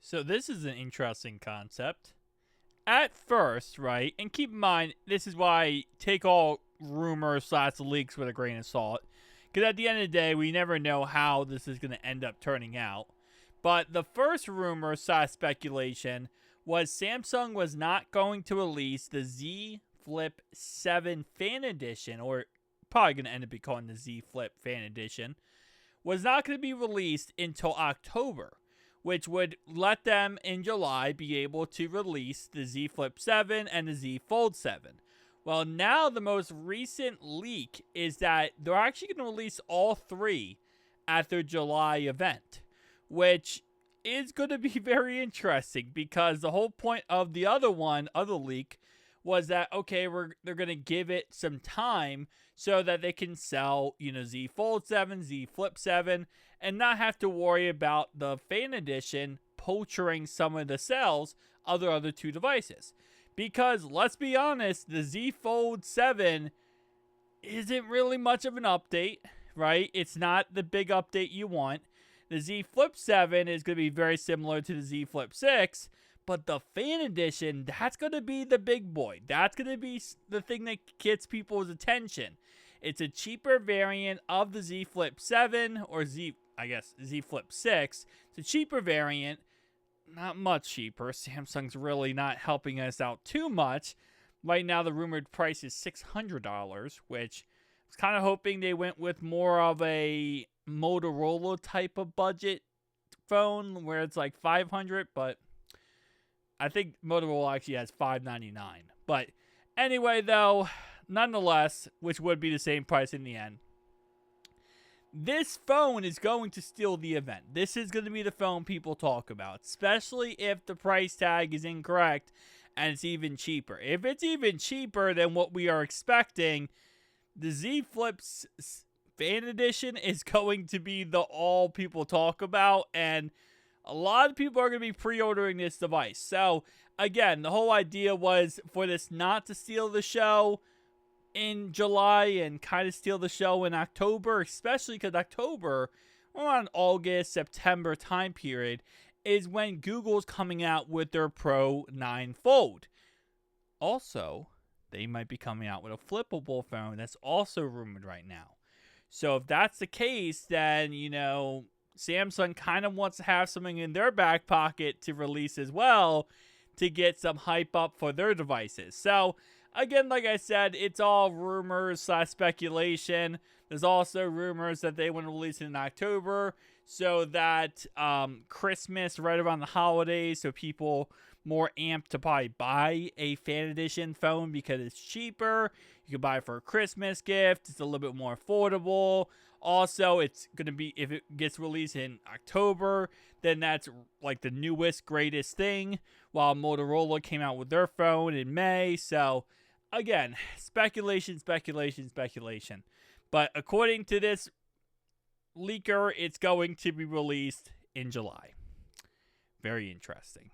So this is an interesting concept. At first, right, and keep in mind, this is why I take all rumors slash leaks with a grain of salt. Because at the end of the day, we never know how this is going to end up turning out. But the first rumor slash speculation was Samsung was not going to release the Z Flip 7 Fan Edition, or probably going to end up calling the Z Flip Fan Edition, was not going to be released until October, which would let them in July be able to release the Z Flip 7 and the Z Fold 7. Well, now the most recent leak is that they're actually going to release all three at their July event, which is going to be very interesting because the whole point of the other leak, was that, okay, they're going to give it some time so that they can sell, Z Fold 7, Z Flip 7, and not have to worry about the Fan Edition poaching some of the sales of their other two devices. Because, let's be honest, the Z Fold 7 isn't really much of an update, right? It's not the big update you want. The Z Flip 7 is going to be very similar to the Z Flip 6, but the Fan Edition, that's going to be the big boy. That's going to be the thing that gets people's attention. It's a cheaper variant of the Z Flip 7, or Z Flip 6. It's a cheaper variant. Not much cheaper. Samsung's really not helping us out too much. Right now, the rumored price is $600, which I was kind of hoping they went with more of a Motorola type of budget phone, where it's like $500, but I think Motorola actually has $599. But anyway, though, nonetheless, which would be the same price in the end, this phone is going to steal the event. This is going to be the phone people talk about, especially if the price tag is incorrect and it's even cheaper. If it's even cheaper than what we are expecting, the Z Flip's Fan Edition is going to be the all people talk about, and a lot of people are going to be pre-ordering this device. So, again, the whole idea was for this not to steal the show in July and kind of steal the show in October, especially because October, around August, September time period, is when Google's coming out with their Pro 9 Fold. Also, they might be coming out with a flippable phone that's also rumored right now. So if that's the case, then, Samsung kind of wants to have something in their back pocket to release as well to get some hype up for their devices. So, again, like I said, it's all rumors / speculation. There's also rumors that they want to release it in October so that Christmas, right around the holidays, so people more amped to probably buy a Fan Edition phone because it's cheaper. You can buy it for a Christmas gift. It's a little bit more affordable. Also, it's going to be, if it gets released in October, then that's like the newest, greatest thing, while Motorola came out with their phone in May. So, again, speculation. But according to this leaker, it's going to be released in July. Very interesting.